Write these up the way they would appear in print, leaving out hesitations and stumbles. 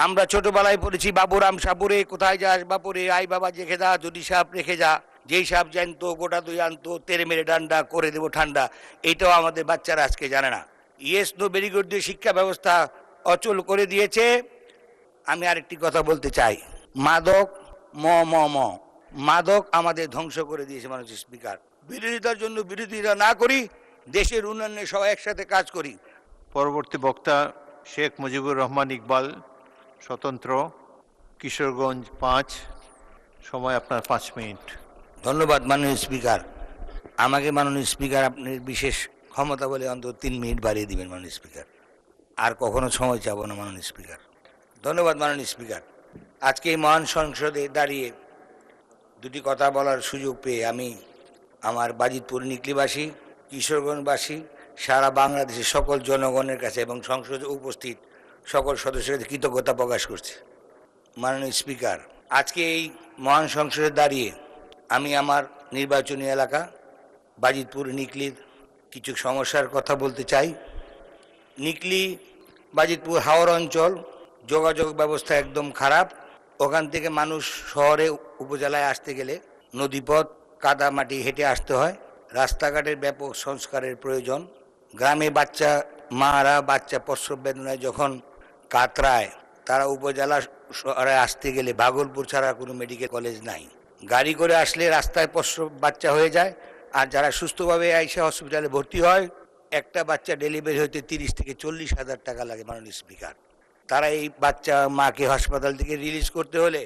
আমরা ছোটবেলায় পড়েছি বাবুরাম সাপুরে, কোথায় যাস বাপুরে, আই বাবা জেখে যা, যদি সাপ রেখে যা, যেই সাপ জানতো গোটা দুই আনতো, তেরে মেরে ডান্ডা করে দেবো ঠান্ডা। এটাও আমাদের বাচ্চারা আজকে জানে না। ইয়েস নো ভেরি গুড দিয়ে শিক্ষা ব্যবস্থা অচল করে দিয়েছে। আমি আরেকটি কথা বলতে চাই, মাদক ম ম ম মাদক আমাদের ধ্বংস করে দিয়েছে মানুষ। স্পিকার, বিরোধিতার জন্য বিরোধিতা না করি, দেশের উন্নয়নে সবাই একসাথে কাজ করি। পরবর্তী বক্তা শেখ মুজিবুর রহমান ইকবাল, স্বতন্ত্র, কিশোরগঞ্জ 5। সময় আপনার 5 মিনিট। ধন্যবাদ মাননীয় স্পিকার। আমাকে মাননীয় স্পিকার আপনি বিশেষ ক্ষমতা বলে অন্তত 3 মিনিট বাড়িয়ে দিবেন মাননীয় স্পিকার। আর কখনো সময় চাবো না মাননীয় স্পিকার। ধন্যবাদ মাননীয় স্পিকার। আজকে এই মহান সংসদে দাঁড়িয়ে দুটি কথা বলার সুযোগ পেয়ে আমি আমার বাজিতপুর নিকলিবাসী, কিশোরগঞ্জবাসী, সারা বাংলাদেশের সকল জনগণের কাছে এবং সংসদে উপস্থিত সকল সদস্যের কাছে কৃতজ্ঞতা প্রকাশ করছি। মাননীয় স্পিকার, আজকে এই মহান সংসদে দাঁড়িয়ে আমি আমার নির্বাচনী এলাকা বাজিতপুর নিকলির কিছু সমস্যার কথা বলতে চাই। নিকলি বাজিতপুর হাওড় অঞ্চল যোগাযোগ ব্যবস্থা একদম খারাপ। ওখান থেকে মানুষ শহরে উপজেলায় আসতে গেলে নদীপথ কাদা মাটি হেঁটে আসতে হয়। রাস্তাঘাটের ব্যাপক সংস্কারের প্রয়োজন। গ্রামে বাচ্চা মারা বাচ্চা প্রসব বেদনায় যখন কাতরায়, তারা উপজেলা শহরে আসতে গেলে ভাগলপুর ছাড়া কোনো মেডিকেল কলেজ নাই। গাড়ি করে আসলে রাস্তায় প্রসব বাচ্চা হয়ে যায়। আর যারা সুস্থভাবে আইসা হসপিটালে ভর্তি হয়, একটা বাচ্চা ডেলিভারি হইতে 30 থেকে 40 হাজার টাকা লাগে মাননীয় স্পিকার। তারা এই বাচ্চা মাকে হাসপাতাল থেকে রিলিজ করতে হলে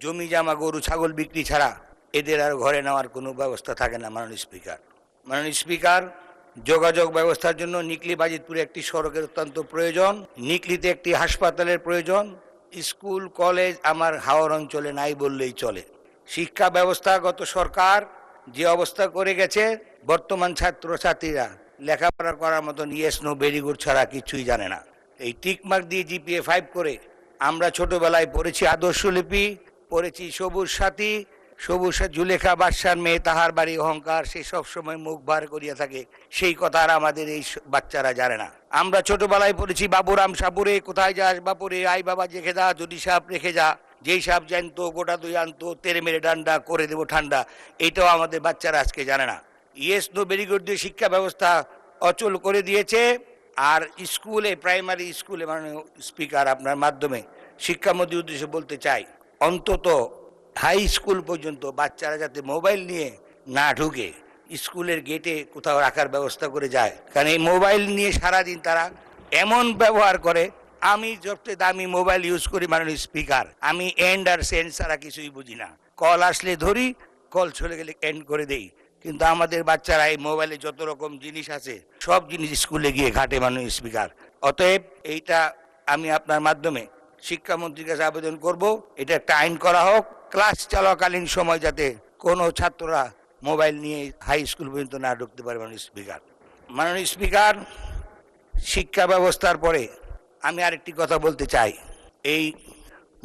জমি জামা গরু ছাগল বিক্রি ছাড়া এদের আর ঘরে নেওয়ার কোনো ব্যবস্থা থাকে না মাননীয় স্পিকার। মাননীয় স্পিকার, যোগাযোগ ব্যবস্থার জন্য নিকলি বাজিতপুরে একটি সড়কের অত্যন্ত প্রয়োজন। নিকলিতে একটি হাসপাতালের প্রয়োজন। স্কুল কলেজ আমার হাওড় অঞ্চলে নাই বললেই চলে। শিক্ষা ব্যবস্থা গত সরকার যে অবস্থা করে গেছে, বর্তমান ছাত্রছাত্রীরা লেখাপড়া করার মতন ইয়েস নো ভেরি গুড ছাড়া কিছুই জানে না। এই টিকমার্ক দিয়ে জিপিএ 5 করে আমরা ছোটবেলায় পড়েছি আদর্শ লিপি, পড়েছি সবুজ সাথী, সবুজ জুলেখা বাদশার মেয়ে তাহার বাড়ি অহংকার, সে সব সময় মুখ বার করিয়া থাকে। সেই কথা আর আমাদের এই বাচ্চারা জানে না। আমরা ছোটবেলায় পড়েছি বাবুরাম সাপুরে, কোথায় যাস বাপুরে, আই বাবা জেখে যা, যদি সাপ রেখে যা, যেই সাপ জানতো গোটা দুই আনতো, তেরে মেরে ডান্ডা করে দেবো ঠান্ডা। এটাও আমাদের বাচ্চারা আজকে জানে না। ইয়েস নো ভেরি গুড দিয়ে শিক্ষা ব্যবস্থা অচল করে দিয়েছে। আর স্কুলে, প্রাইমারি স্কুলে মাননীয় স্পিকার আপনার মাধ্যমে শিক্ষামন্ত্রীর উদ্দেশ্যে বলতে চাই, অন্তত হাই স্কুল পর্যন্ত বাচ্চারা যাতে মোবাইল নিয়ে না ঢুকে স্কুলের গেটে কোথাও রাখার ব্যবস্থা করে যায়। কারণ এই মোবাইল নিয়ে সারাদিন তারা এমন ব্যবহার করে। আমি সবচেয়ে দামি মোবাইল ইউজ করি মাননীয় স্পিকার। আমি এন্ড আর সেন্ড ছাড়া কিছুই বুঝি না। কল আসলে ধরি, কল চলে গেলে এন্ড করে দেই। কিন্তু আমাদের বাচ্চারা এই মোবাইলে যত রকম জিনিস আছে সব জিনিস স্কুলে গিয়ে ঘাটে মাননীয় স্পিকার। অতএব এইটা আমি আপনার মাধ্যমে শিক্ষামন্ত্রীর কাছে আবেদন করব, এটা একটা আইন করা হোক। ক্লাস চলাকালীন সময় যাতে কোনো ছাত্ররা মোবাইল নিয়ে হাই স্কুল পর্যন্ত না ঢুকতে পারে মাননীয় স্পিকার। মাননীয় স্পিকার, শিক্ষা ব্যবস্থার পরে আমি আরেকটি কথা বলতে চাই। এই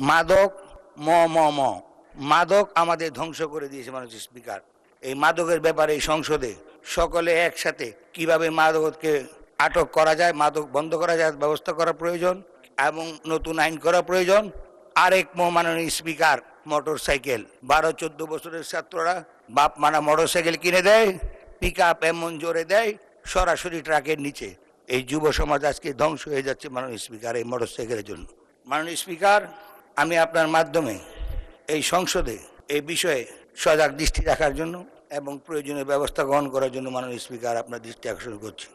মাদক ম ম ম মাদক আমাদের ধ্বংস করে দিয়েছে মাননীয় স্পিকার। এই মাদকের ব্যাপারে এই সংসদে সকলে একসাথে কিভাবে মাদককে আটক করা যায়, মাদক বন্ধ করা যায় ব্যবস্থা করা প্রয়োজন এবং নতুন আইন করা প্রয়োজন। আরেক মাননীয় স্পিকার, মোটর সাইকেল 12-14 বছরের ছাত্ররা বাপ মানা মোটর সাইকেল কিনে দেয়, পিক আপ এমন জোরে দেয় সরাসরি ট্রাকের নিচে। এই যুব সমাজ আজকে ধ্বংস হয়ে যাচ্ছে মাননীয় স্পিকার এই মোটর সাইকেলের জন্য। মাননীয় স্পিকার, আমি আপনার মাধ্যমে এই সংসদে এই বিষয়ে সজাগ দৃষ্টি রাখার জন্য এবং প্রয়োজনীয় ব্যবস্থা গ্রহণ করার জন্য মাননীয় স্পিকার আপনার দৃষ্টি আকর্ষণ করছি।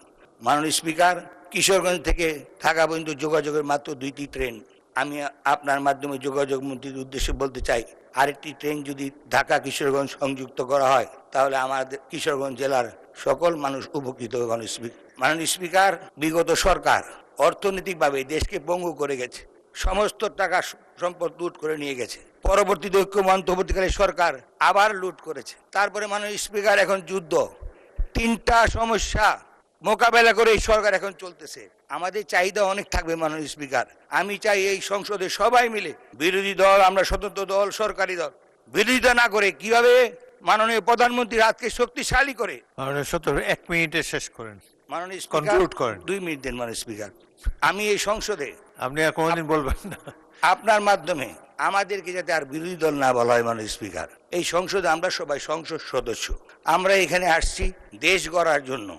মাননীয় স্পিকার, কিশোরগঞ্জ থেকে ঢাকা পর্যন্ত যোগাযোগের মাত্র 2টি ট্রেন। আমি আপনার মাধ্যমে যোগাযোগ মন্ত্রীর উদ্দেশ্যে বলতে চাই, আরেকটি ট্রেন যদি ঢাকা কিশোরগঞ্জ সংযুক্ত করা হয় তাহলে আমাদের কিশোরগঞ্জ জেলার সকল মানুষ উপকৃত হবে। মাননীয় স্পিকার, বিগত সরকার অর্থনৈতিকভাবে দেশকে পঙ্গু করে গেছে, সমস্ত টাকা সম্পদ লুট করে নিয়ে গেছে। পরবর্তীতে ঐক্যমত্যবর্তীকালে সরকার আবার লুট করেছে। তারপরে মাননীয় স্পিকার, এখন যুদ্ধ, 3টা সমস্যা মোকাবেলা করে এই সরকার এখন চলতেছে। আমাদের চাহিদা অনেক থাকবে মাননীয় স্পিকার। আমি চাই এই সংসদে সবাই মিলে, বিরোধী দল, আমরা স্বতন্ত্র দল, সরকারি দল, বিরোধিতা না করে কিভাবে মাননীয় প্রধানমন্ত্রীর হাতকে শক্তিশালী করে। মাননীয় সদস্য 1 মিনিটে শেষ করেন। মাননীয় কনক্লুড করেন। 2 মিনিট দেন মাননীয় স্পিকার। আমি এই সংসদে, আপনি আর কোনোদিন বলবেন না। আপনার মাধ্যমে আমাদেরকে যাতে আর বিরোধী দল না বলা হয় মাননীয় স্পিকার। এই সংসদে আমরা সবাই সংসদ সদস্য, আমরা এখানে আসছি দেশ গড়ার জন্য।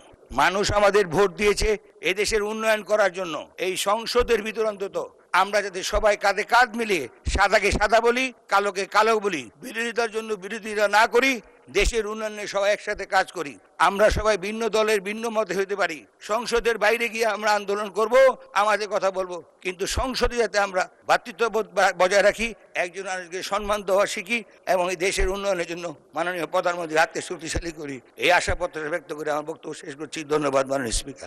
মানুষ আমাদের ভোট দিয়েছে এদেশের উন্নয়ন করার জন্য। এই সংসদের ভিতর অন্তত আমরা যাতে সবাই কাঁধে কাঁধ মিলিয়ে সাদাকে সাদা বলি, কালোকে কালো বলি, বিরোধিতার জন্য বিরোধিতা না করি, দেশের উন্নয়নে সবাই একসাথে কাজ করি। আমরা সবাই ভিন্ন দলের ভিন্ন মতে হতে পারি, সংসদের বাইরে গিয়ে আমরা আন্দোলন করব, আমাদের কথা বলবো, কিন্তু সংসদে যাতে আমরা ভ্রাতৃত্ববোধ বজায় রাখি, একজন আরেকজনকে সম্মান দেওয়া শিখি এবং এই দেশের উন্নয়নের জন্য মাননীয় প্রধানমন্ত্রীর হাতকে শক্তিশালী করি। এই আশা প্রত্যাশা ব্যক্ত করে আমার বক্তব্য শেষ করছি। ধন্যবাদ মাননীয় স্পিকার।